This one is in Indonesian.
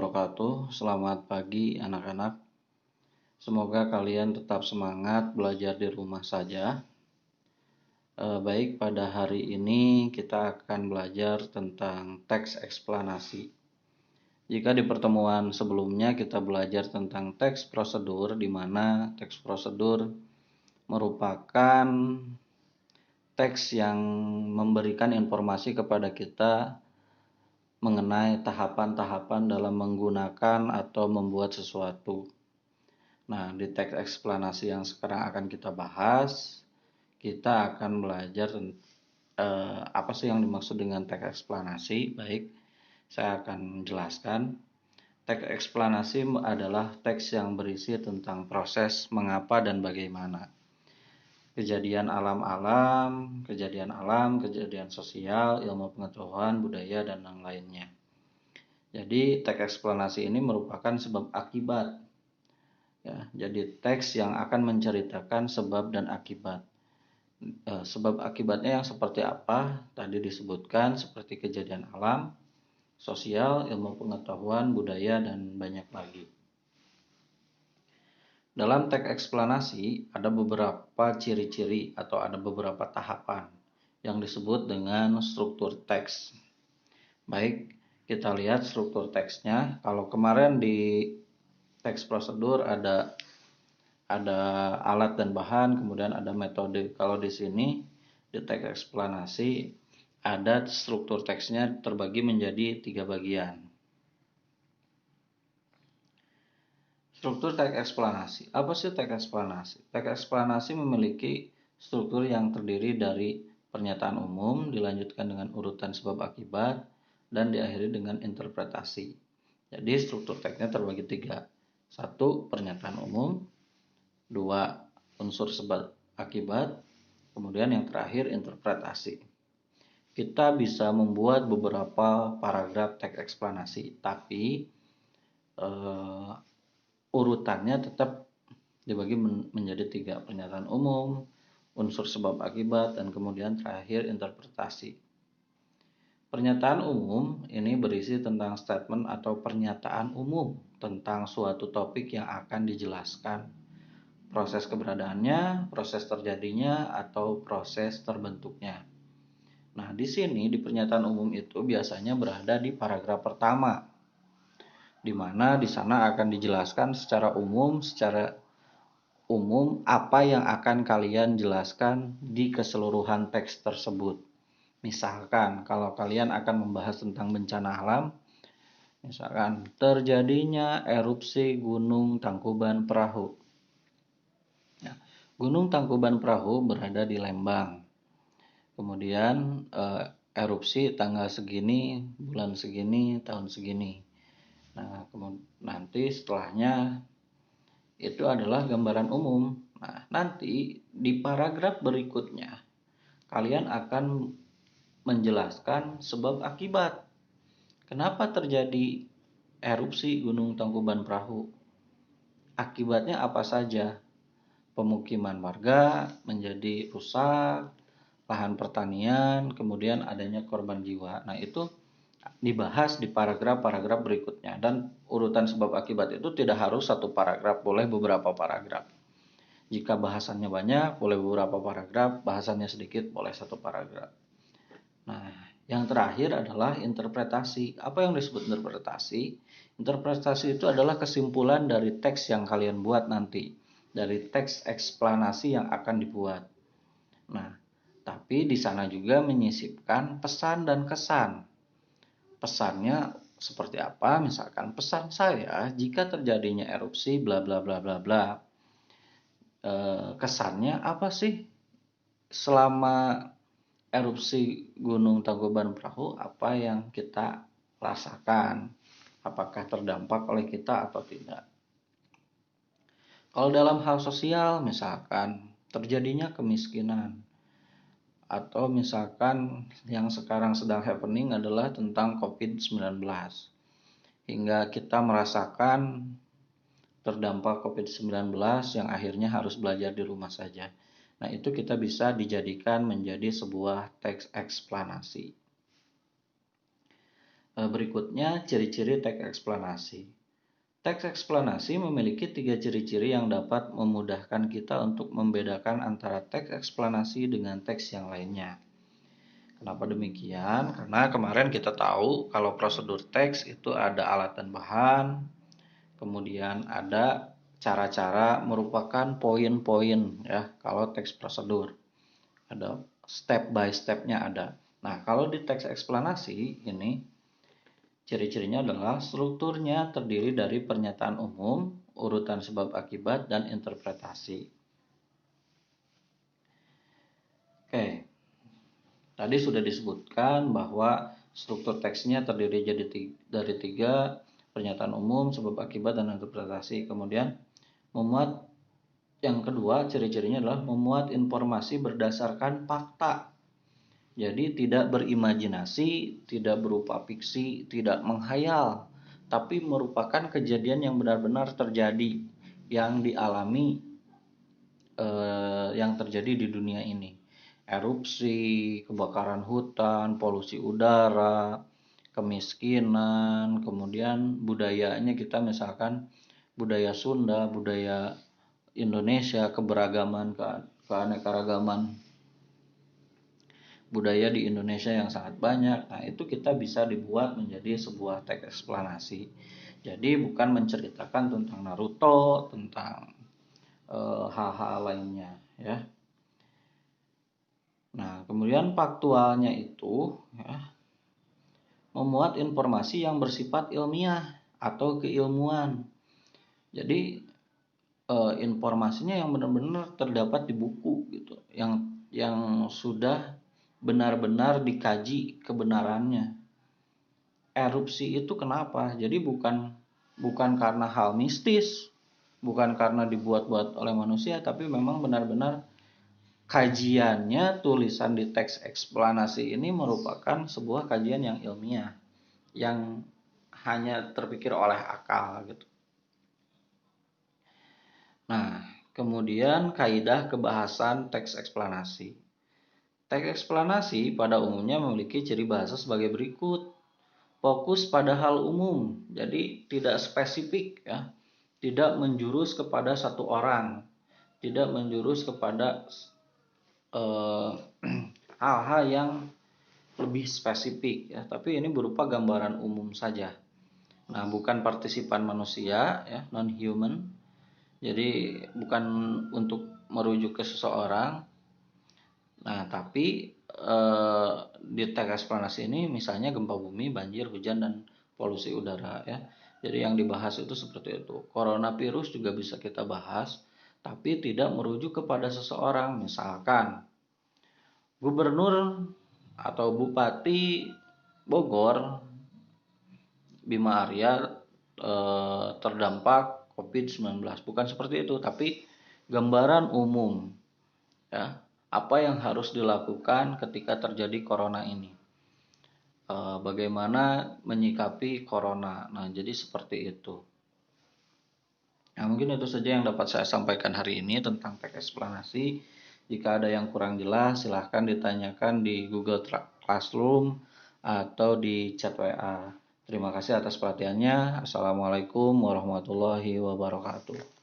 wabarakatuh. Selamat pagi anak-anak. Semoga kalian tetap semangat belajar di rumah saja. Baik, pada hari ini kita akan belajar tentang teks eksplanasi. Jika di pertemuan sebelumnya kita belajar tentang teks prosedur, di mana teks prosedur merupakan teks yang memberikan informasi kepada kita mengenai tahapan-tahapan dalam menggunakan atau membuat sesuatu. Nah, di teks eksplanasi yang sekarang akan kita bahas, kita akan belajar apa sih yang dimaksud dengan teks eksplanasi. Baik, saya akan jelaskan. Teks eksplanasi adalah teks yang berisi tentang proses mengapa dan bagaimana. Kejadian alam, kejadian sosial, ilmu pengetahuan, budaya, dan yang lainnya. Jadi teks eksplanasi ini merupakan sebab akibat. Ya, jadi teks yang akan menceritakan sebab dan akibat. Sebab akibatnya yang seperti apa? Tadi disebutkan seperti kejadian alam, sosial, ilmu pengetahuan, budaya, dan banyak lagi. Dalam teks eksplanasi ada beberapa ciri-ciri atau ada beberapa tahapan yang disebut dengan struktur teks. Baik, kita lihat struktur teksnya. Kalau kemarin di teks prosedur ada alat dan bahan, kemudian ada metode. Kalau di sini di teks eksplanasi ada struktur teksnya terbagi menjadi 3 bagian. Struktur teks eksplanasi. Apa sih teks eksplanasi? Teks eksplanasi memiliki struktur yang terdiri dari pernyataan umum, dilanjutkan dengan urutan sebab akibat, dan diakhiri dengan interpretasi. Jadi struktur teksnya terbagi 3. 1. Pernyataan umum. 2. Unsur sebab akibat. Kemudian yang terakhir interpretasi. Kita bisa membuat beberapa paragraf teks eksplanasi, tapi urutannya tetap dibagi menjadi 3, pernyataan umum, unsur sebab akibat, dan kemudian terakhir interpretasi. Pernyataan umum ini berisi tentang statement atau pernyataan umum tentang suatu topik yang akan dijelaskan, proses keberadaannya, proses terjadinya, atau proses terbentuknya. Nah, di sini di pernyataan umum itu biasanya berada di paragraf pertama, di mana di sana akan dijelaskan secara umum apa yang akan kalian jelaskan di keseluruhan teks tersebut. Misalkan kalau kalian akan membahas tentang bencana alam, misalkan terjadinya erupsi Gunung Tangkuban Perahu. Ya, Gunung Tangkuban Perahu berada di Lembang. Kemudian erupsi tanggal segini, bulan segini, tahun segini. Nah, nanti setelahnya itu adalah gambaran umum. Nah, nanti di paragraf berikutnya kalian akan menjelaskan sebab akibat. Kenapa terjadi erupsi Gunung Tangkuban Perahu? Akibatnya apa saja? Pemukiman warga menjadi rusak, lahan pertanian, kemudian adanya korban jiwa. Nah, itu dibahas di paragraf-paragraf berikutnya, dan urutan sebab akibat itu tidak harus satu paragraf, boleh beberapa paragraf. Jika bahasannya banyak, boleh beberapa paragraf, bahasannya sedikit, boleh satu paragraf. Nah, yang terakhir adalah interpretasi. Apa yang disebut interpretasi? Interpretasi itu adalah kesimpulan dari teks yang kalian buat nanti, dari teks eksplanasi yang akan dibuat. Nah, tapi di sana juga menyisipkan pesan dan kesan. Pesannya seperti apa? Misalkan pesan saya jika terjadinya erupsi bla bla bla bla bla. Kesannya apa sih selama erupsi Gunung Tangkuban Perahu, apa yang kita rasakan? Apakah terdampak oleh kita atau tidak? Kalau dalam hal sosial, misalkan terjadinya kemiskinan, atau misalkan yang sekarang sedang happening adalah tentang COVID-19, hingga kita merasakan terdampak COVID-19 yang akhirnya harus belajar di rumah saja. Nah, itu kita bisa dijadikan menjadi sebuah teks eksplanasi. Berikutnya, ciri-ciri teks eksplanasi. Teks eksplanasi memiliki 3 ciri-ciri yang dapat memudahkan kita untuk membedakan antara teks eksplanasi dengan teks yang lainnya. Kenapa demikian? Karena kemarin kita tahu kalau prosedur teks itu ada alat dan bahan, kemudian ada cara-cara merupakan poin-poin ya. Kalau teks prosedur ada step by stepnya ada. Nah, kalau di teks eksplanasi ini ciri-cirinya adalah strukturnya terdiri dari pernyataan umum, urutan sebab akibat, dan interpretasi. Oke, tadi sudah disebutkan bahwa struktur teksnya terdiri dari 3, pernyataan umum, sebab akibat, dan interpretasi. Kemudian memuat yang kedua, ciri-cirinya adalah memuat informasi berdasarkan fakta. Jadi tidak berimajinasi, tidak berupa fiksi, tidak menghayal, tapi merupakan kejadian yang benar-benar terjadi, yang dialami, yang terjadi di dunia ini. Erupsi, kebakaran hutan, polusi udara, kemiskinan, kemudian budayanya kita misalkan budaya Sunda, budaya Indonesia, keberagaman, keanekaragaman budaya di Indonesia yang sangat banyak. Nah, itu kita bisa dibuat menjadi sebuah teks eksplanasi. Jadi bukan menceritakan tentang Naruto, tentang hal-hal lainnya ya. Nah, kemudian faktualnya itu ya, memuat informasi yang bersifat ilmiah atau keilmuan. Jadi informasinya yang benar-benar terdapat di buku gitu, yang sudah benar-benar dikaji kebenarannya. Erupsi itu kenapa? Jadi bukan karena hal mistis, bukan karena dibuat-buat oleh manusia, tapi memang benar-benar kajiannya, tulisan di teks eksplanasi ini merupakan sebuah kajian yang ilmiah, yang hanya terpikir oleh akal gitu. Nah, kemudian kaidah kebahasan teks eksplanasi. Teks eksplanasi pada umumnya memiliki ciri bahasa sebagai berikut. Fokus pada hal umum, jadi tidak spesifik ya. Tidak menjurus kepada satu orang, tidak menjurus kepada hal-hal yang lebih spesifik ya, tapi ini berupa gambaran umum saja. Nah, bukan partisipan manusia ya, non human. Jadi bukan untuk merujuk ke seseorang. Nah, tapi di teks eksplanasi ini misalnya gempa bumi, banjir, hujan, dan polusi udara ya. Jadi yang dibahas itu seperti itu. Coronavirus juga bisa kita bahas, tapi tidak merujuk kepada seseorang. Misalkan gubernur atau bupati Bogor Bima Arya terdampak COVID-19. Bukan seperti itu, tapi gambaran umum ya. Apa yang harus dilakukan ketika terjadi corona ini? Bagaimana menyikapi corona? Nah, jadi seperti itu. Nah, mungkin itu saja yang dapat saya sampaikan hari ini tentang teks eksplanasi. Jika ada yang kurang jelas, silahkan ditanyakan di Google Classroom atau di chat WA. Terima kasih atas perhatiannya. Assalamualaikum warahmatullahi wabarakatuh.